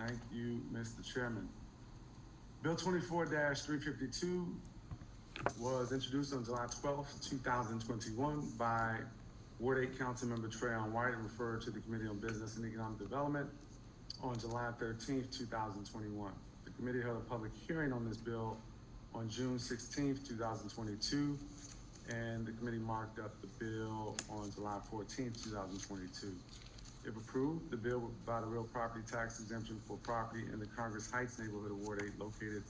Thank you, Mr. Chairman. Bill 24-352 was introduced on July 12th, 2021 by Ward 8 Councilmember Trayon White and referred to the Committee on Business and Economic Development on July 13th, 2021. The committee held a public hearing on this bill on June 16th, 2022, and the committee marked up the bill on July 14th, 2022. If approved, the bill would provide a real property tax exemption for property in the Congress Heights neighborhood of Ward 8 located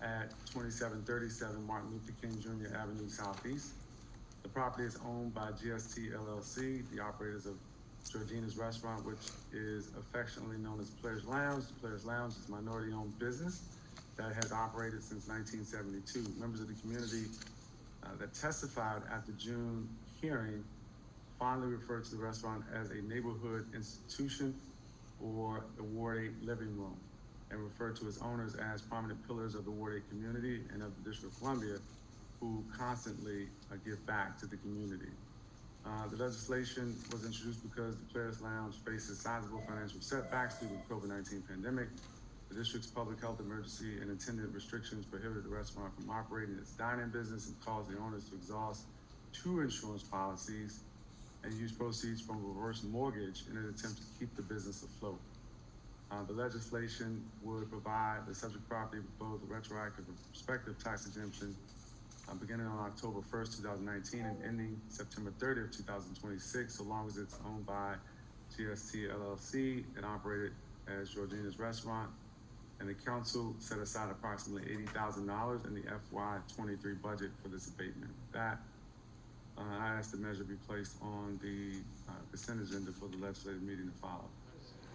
at 2737 Martin Luther King Jr. Avenue Southeast. The property is owned by GST LLC, the operators of Georgina's Restaurant, which is affectionately known as Players Lounge. The Players Lounge is a minority-owned business that has operated since 1972. Members of the community that testified at the June hearing fondly referred to the restaurant as a neighborhood institution or the Ward 8 living room, and referred to its owners as prominent pillars of the Ward 8 community and of the District of Columbia, who constantly give back to the community. The legislation was introduced because the Players Lounge faces sizable financial setbacks due to the COVID-19 pandemic. The district's public health emergency and attendant restrictions prohibited the restaurant from operating its dine-in business and caused the owners to exhaust 2 insurance policies and use proceeds from a reverse mortgage in an attempt to keep the business afloat. The legislation would provide the subject property with both a retroactive and prospective tax exemption beginning on October 1st, 2019 and ending September 30th, 2026, so long as it's owned by GST LLC and operated as Georgina's Restaurant. And the council set aside approximately $80,000 in the FY23 budget for this abatement. That I ask the measure be placed on the consent agenda for the legislative meeting to follow.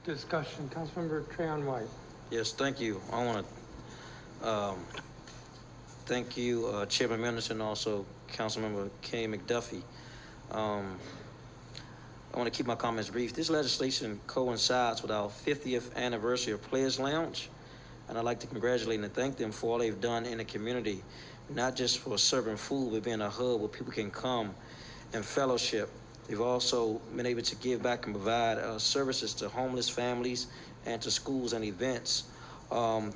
Discussion, Councilmember Trayon White. Yes, thank you. I want to thank you, Chairman Mendelson, and also Councilmember Kay McDuffie. I want to keep my comments brief. This legislation coincides with our 50th anniversary of Players Lounge, and I'd like to congratulate and thank them for all they've done in the community, not just for serving food, but being a hub where people can come and fellowship. They've also been able to give back and provide services to homeless families and to schools and events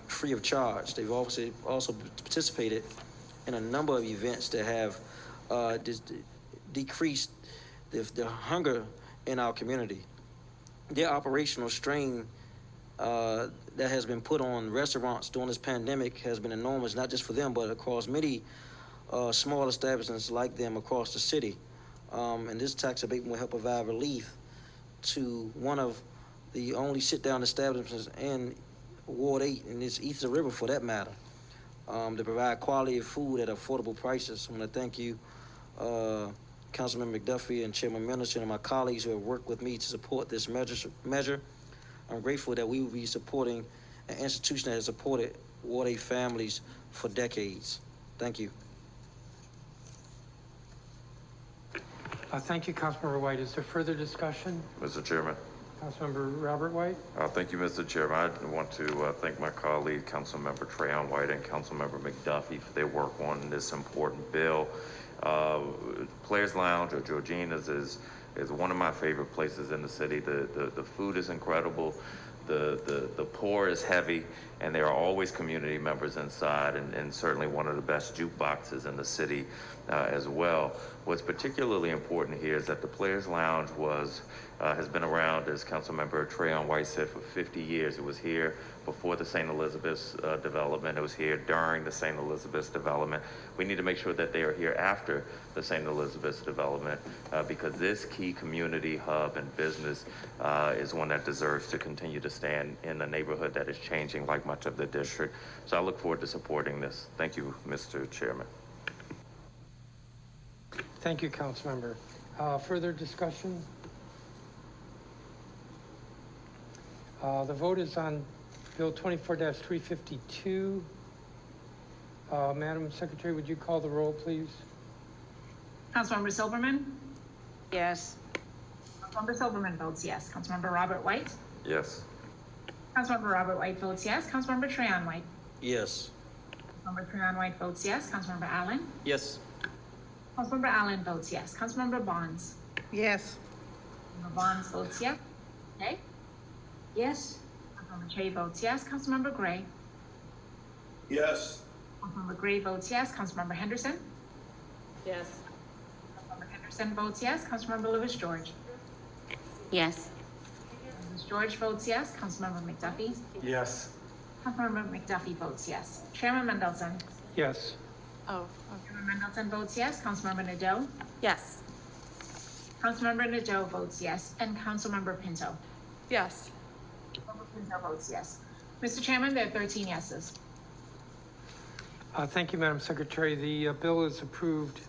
free of charge. They've also participated in a number of events that have decreased the hunger in our community. Their operational strain that has been put on restaurants during this pandemic has been enormous, not just for them, but across many small establishments like them across the city. And this tax abatement will help provide relief to one of the only sit-down establishments in Ward 8, and it's east of the river for that matter, to provide quality of food at affordable prices. I want to thank you, Councilman McDuffie and Chairman Mendelson, and my colleagues who have worked with me to support this measure. I'm grateful that we will be supporting an institution that has supported Ward 8 families for decades. Thank you. Thank you, Councilmember White. Is there further discussion? Mr. Chairman. Councilmember Robert White. Thank you, Mr. Chairman. I want to thank my colleague, Councilmember Trayon White and Councilmember McDuffie for their work on this important bill. Players Lounge or Georgina's is one of my favorite places in the city. The food is incredible. The pour is heavy, and there are always community members inside, and certainly one of the best jukeboxes in the city as well. What's particularly important here is that the Players Lounge has been around, as Councilmember Trayon White said, for 50 years. It was here before the St. Elizabeth's development. It was here during the St. Elizabeth's development. We need to make sure that they are here after the St. Elizabeth's development because this key community hub and business is one that deserves to continue to stand in a neighborhood that is changing like much of the district. So I look forward to supporting this. Thank you, Mr. Chairman. Thank you, Councilmember. Further discussion? The vote is on Bill 24-352. Madam Secretary, would you call the roll, please? Councilmember Silverman? Yes. Councilmember Silverman votes yes. Councilmember Robert White? Yes. Councilmember Robert White votes yes. Councilmember Trayon White? Yes. Councilmember Trayon White votes yes. Councilmember Allen? Yes. Councilmember Allen votes yes. Councilmember Bonds? Yes. Councilmember Bonds votes yes. Okay. Yes. Councilmember Chey votes yes. Councilmember Gray. Yes. Councilmember Gray votes yes. Councilmember Henderson. Yes. Councilmember Henderson votes yes. Councilmember Lewis George. Yes. Lewis George votes yes. Councilmember McDuffie. Yes. Councilmember McDuffie votes yes. Chairman Mendelson. Yes. Oh, Chairman Mendelson votes yes. Councilmember Nadeau. yes. Councilmember Nadeau votes yes. And Councilmember Pinto. Yes. Councilmember Pinto votes yes. Mr. Chairman, there are 13 yeses. Thank you, Madam Secretary. The bill is approved